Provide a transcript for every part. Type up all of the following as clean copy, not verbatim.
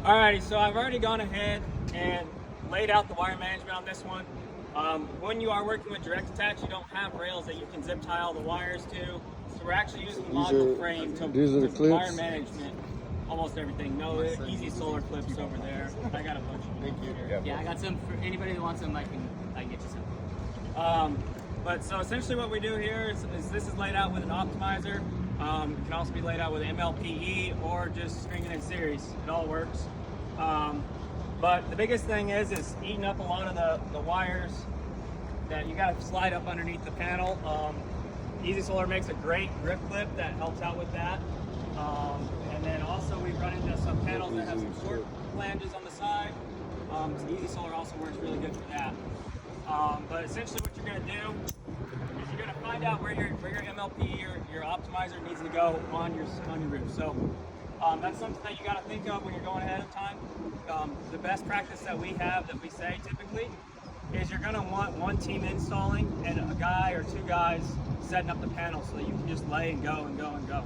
Alrighty, so I've already gone ahead and laid out the wire management on this one. When you are working with direct attach, you don't have rails that you can zip tie all the wires to. So we're actually using the module frame to wire management almost everything. No easy solar clips over there. I got a bunch of them here. Yeah, I got some for anybody that wants them. I can get you some. But so essentially what we do here is this is laid out with an optimizer. It can also be laid out with MLPE or just stringing in series. It all works. But the biggest thing is eating up a lot of the wires that you got to slide up underneath the panel. Easy Solar makes a great grip clip that helps out with that. And then also we run into some panels that have some short flanges on the side. So Easy Solar also works really good for that. But essentially what you're going to do is you're going to find out where your MLP or your optimizer needs to go on your roof. So that's something that you got to think of when you're going ahead of time. The best practice that we have, that we say typically, is you're going to want one team installing and a guy or two guys setting up the panel so that you can just lay and go and go and go.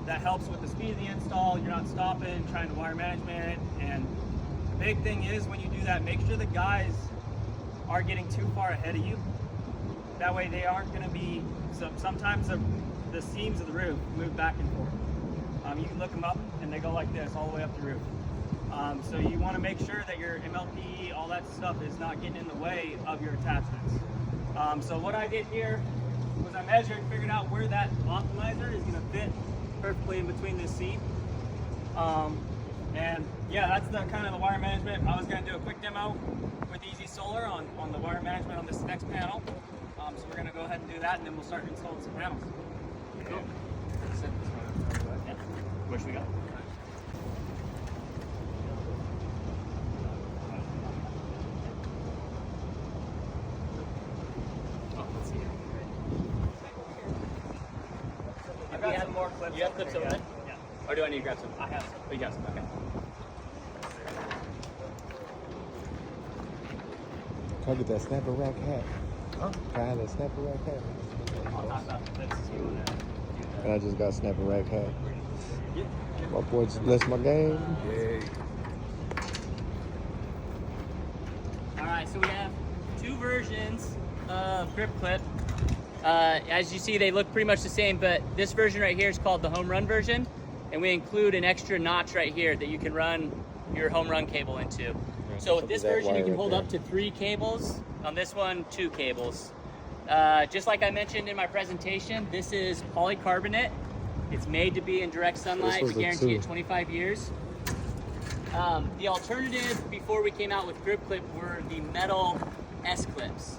That helps with the speed of the install. You're not stopping, trying to wire management. And the big thing is when you do that, make sure the guys are getting too far ahead of you. That way they aren't going to be, sometimes the seams of the roof move back and forth. You can look them up and they go like this all the way up the roof. So you want to make sure that your MLPE, all that stuff is not getting in the way of your attachments. So what I did here was I measured and figured out where that optimizer is going to fit perfectly in between this seam. And yeah, that's the kind of the wire management. I was going to do a quick demo with Easy Solar on the wire management on this next panel. So we're going to go ahead and do that, and then we'll start installing some panels. Cool. Yeah. Where should we go? Oh, let's see. I've got some more clips. You have clips over there? Yeah. Or do I need to grab some? I have some. Oh, you got some, okay. Can I get that snapper rack hat? Huh? Can I have that snapper rack hat? I'll talk about the clips if you want to do that. And I just got a snapper rack hat. Yeah. My boy just blessed my game. Alright, so we have two versions of grip clip. As you see, they look pretty much the same, but this version right here is called the home run version, and we include an extra notch right here that you can run your home run cable into. So with this version, you can hold up to 3 cables. On this one, 2 cables. Just like I mentioned in my presentation, this is polycarbonate. It's made to be in direct sunlight. We guarantee it 25 years. The alternative before we came out with grip clip were the metal S-clips.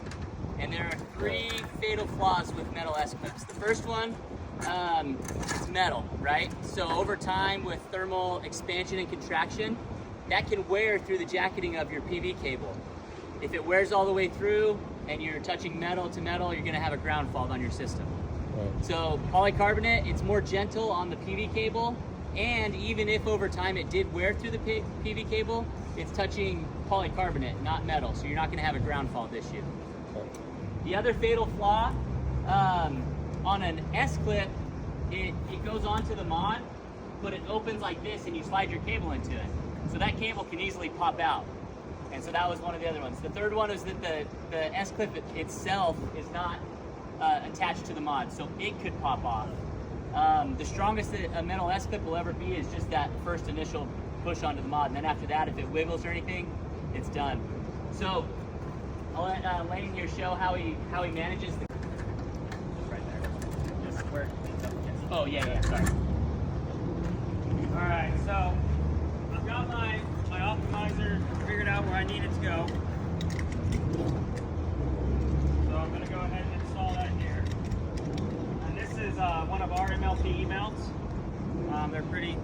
And there are 3 fatal flaws with metal S-clips. The first one, it's metal, right? So over time with thermal expansion and contraction, that can wear through the jacketing of your PV cable. If it wears all the way through and you're touching metal to metal, you're gonna have a ground fault on your system. Right. So polycarbonate, it's more gentle on the PV cable, and even if over time it did wear through the PV cable, it's touching polycarbonate, not metal, so you're not gonna have a ground fault issue. Right. The other fatal flaw, on an S-clip, it goes onto the mod, but it opens like this and you slide your cable into it. So that cable can easily pop out. And so that was one of the other ones. The third one is that the S-clip itself is not attached to the mod, so it could pop off. The strongest that a metal S-clip will ever be is just that first initial push onto the mod, and then after that, if it wiggles or anything, it's done. So I'll let Lane here show how he manages the. Just right there. Just where. Oh yeah, sorry. All right, so I've got my optimizer figured out where I need it to go. So I'm going to go ahead and install that here. And this is one of our MLPE mounts. They're pretty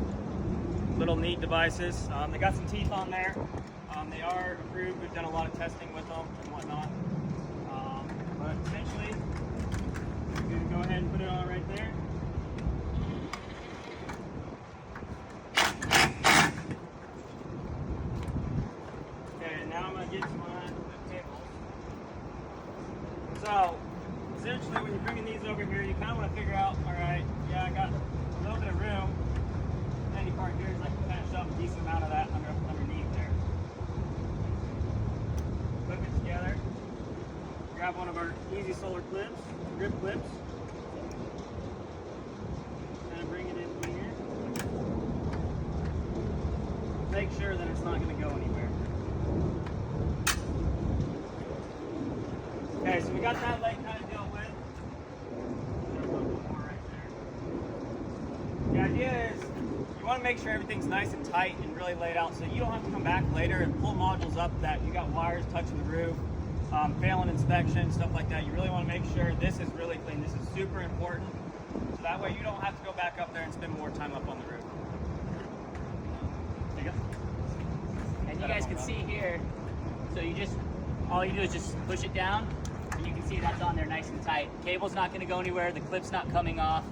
little neat devices. They got some teeth on there. They are approved. We've done a lot of testing with them and whatnot. But essentially, I'm going to go ahead and put it on right there. Get to my table. So, essentially, when you're bringing these over here, you kind of want to figure out, all right, yeah, I got a little bit of room. Any part here is I can kind of up a decent amount of that underneath there. Clip it together. Grab one of our easy solar clips, grip clips. Kind of bring it in here. Make sure that it's not going to go anywhere. Okay, so we got that leg kind of dealt with. Right there. The idea is you want to make sure everything's nice and tight and really laid out so you don't have to come back later and pull modules up that you got wires touching the roof, failing inspection, stuff like that. You really want to make sure this is really clean. This is super important. So that way you don't have to go back up there and spend more time up on the roof. There you go. And you guys can see here, so all you do is just push it down, and you can see that's on there nice and tight. Cable's not going to go anywhere, the clip's not coming off,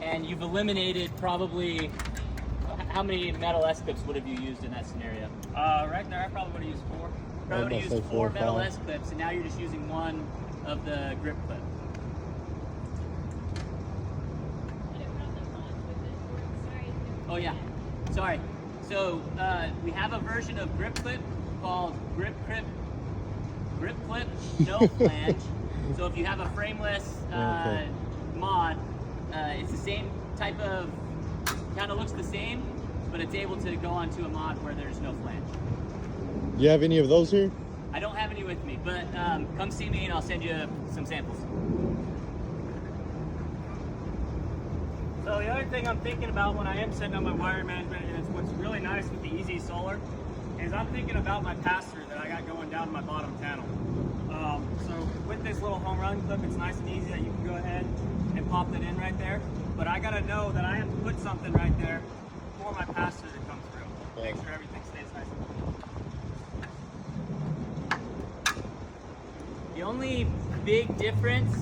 and you've eliminated probably, how many metal S-clips would have you used in that scenario? Right there, I probably would have used 4. Probably would have I'd say used 4 or 4 metal 5. S-clips, and now you're just using one of the grip clip. Oh yeah, sorry. So we have a version of grip clip called grip clip no flange. So if you have a frameless mod, it's the same type of, kind of looks the same, but it's able to go onto a mod where there's no flange. Do you have any of those here? I don't have any with me, but come see me and I'll send you some samples. So the other thing I'm thinking about when I am setting up my wire management, and it's what's really nice with the Easy Solar, is I'm thinking about my pass-through that I got going down my bottom panel. So with this little home run clip, it's nice and easy that you can go ahead and pop that in right there. But I gotta know that I have to put something right there for my pass-through to come through. Make sure everything stays nice and clean. The only big difference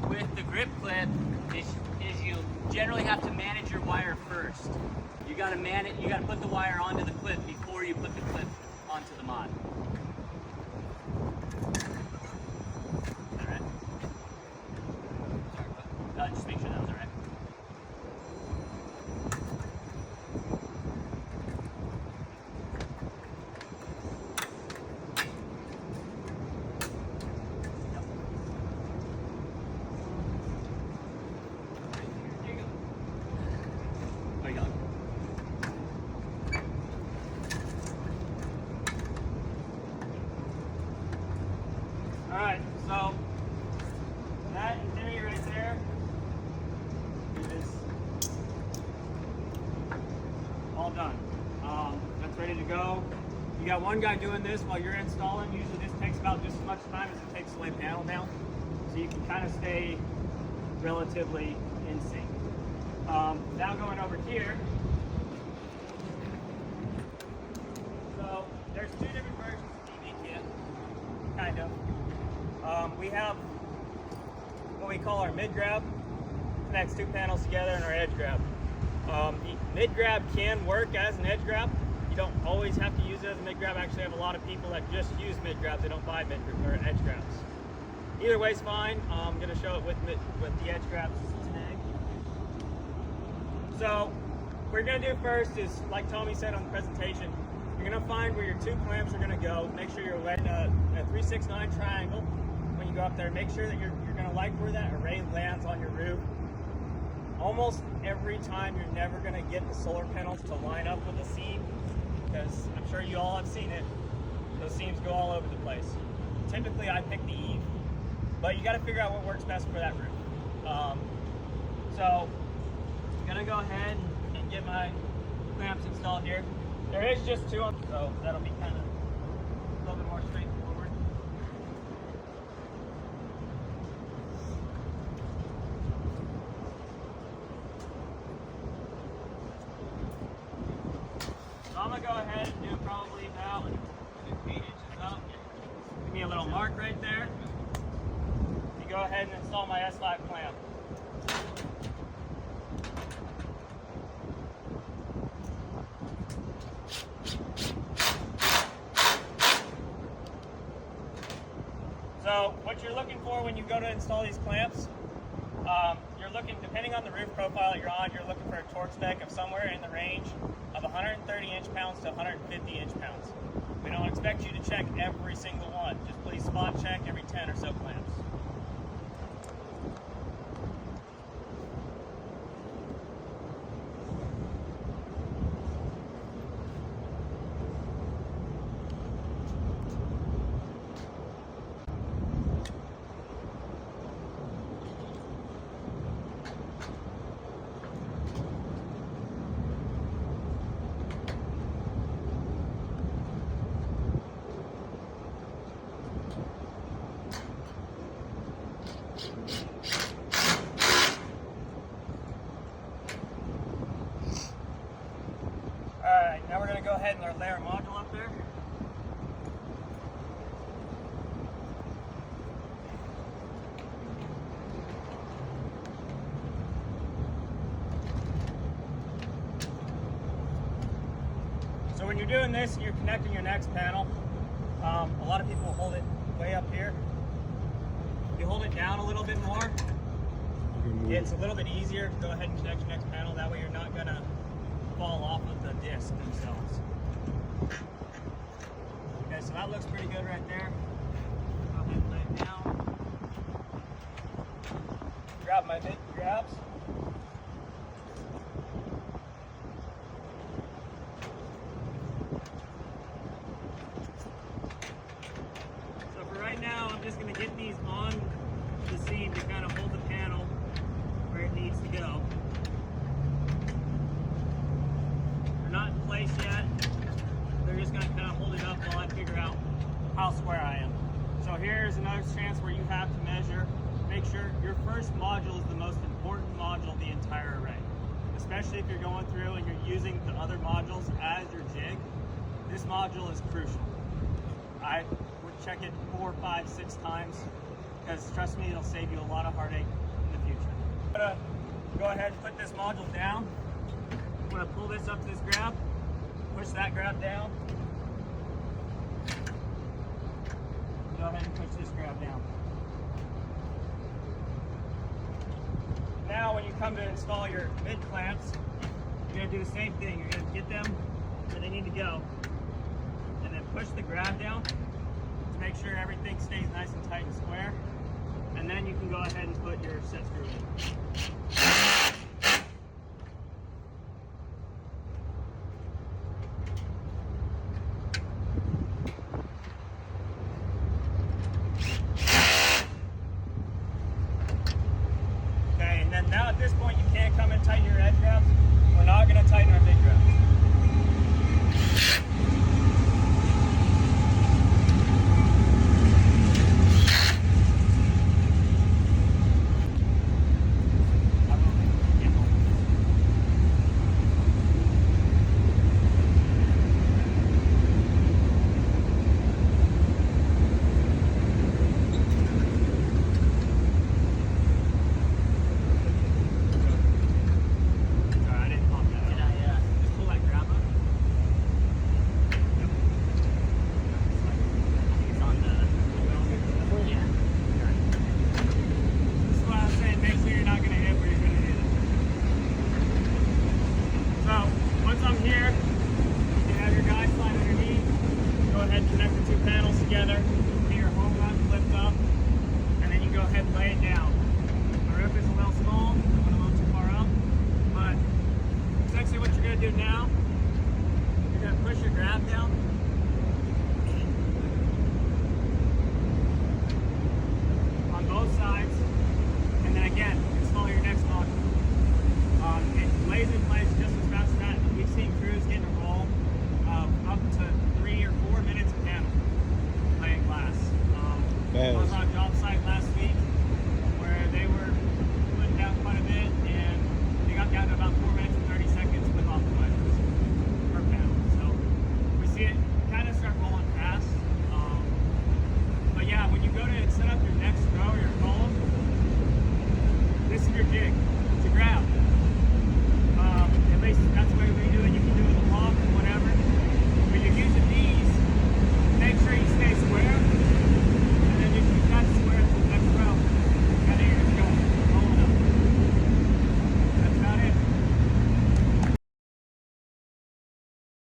with the grip clip is you generally have to manage your wire first. You gotta put the wire onto the clip before you put the clip onto the mod. All right. Just make sure that was all right. Alright, so that interior right there is all done. That's ready to go. You got one guy doing this while you're installing. Usually this takes about just as much time as it takes to lay panel down. So you can kind of stay relatively in sync. Now going over here. So there's 2 different versions of DV kit, kind of. We have what we call our mid grab, connects 2 panels together, and our edge grab. The mid grab can work as an edge grab. You don't always have to use it as a mid grab. I actually have a lot of people that just use mid grabs. They don't buy edge grabs. Either way's fine. I'm going to show it with the edge grabs today. So what we're going to do first is, like Tommy said on the presentation, you're going to find where your 2 clamps are going to go. Make sure you're in a 3-6-9 triangle. When you go up there, make sure that you're going to like where that array lands on your roof. Almost every time you're never going to get the solar panels to line up with the seam, because I'm sure you all have seen it. Those seams go all over the place. Typically I pick the eave, but you got to figure out what works best for that roof. So I'm going to go ahead and get my clamps installed here. There is just 2 on, so that'll be kind of a little bit more straightforward. So I'm gonna go ahead and do probably about 8 inches up. Give me a little mark right there. You go ahead and install my S-Lat clamp. So what you're looking for when you go to install these clamps, You're looking, depending on the roof profile you're on, you're looking for a torque spec of somewhere in the range of 130 inch-pounds to 150 inch-pounds. We don't expect you to check every single one. Just please spot check every 10 or so clamps. Alright, now we're going to go ahead and lay our module up there. So when you're doing this and you're connecting your next panel, a lot of people will hold it way up here. If you hold it down a little bit more, it's a little bit easier to go ahead and connect your next panel. That way you're not going to fall off of the disc themselves. Okay, so that looks pretty good right there. Go ahead and lay it down. Grab my bit grabs. So for right now, I'm just going to get these on the seam to kind of hold the panel where it needs to go. Not in place yet. They're just going to kind of hold it up while I figure out how square I am. So here's another chance where you have to measure. Make sure your first module is the most important module of the entire array. Especially if you're going through and you're using the other modules as your jig. This module is crucial. I would check it 4, 5, 6 times because trust me, it'll save you a lot of heartache in the future. I'm going to go ahead and put this module down. I'm going to pull this up to this grab, push that grab down. Go ahead and push this grab down. Now when you come to install your mid clamps, you're going to do the same thing. You're going to get them where they need to go and then push the grab down to make sure everything stays nice and tight and square. And then you can go ahead and put your set screw in. Now at this point you can't come and tighten your edge grabs. We're not going to tighten our big grabs. On job site.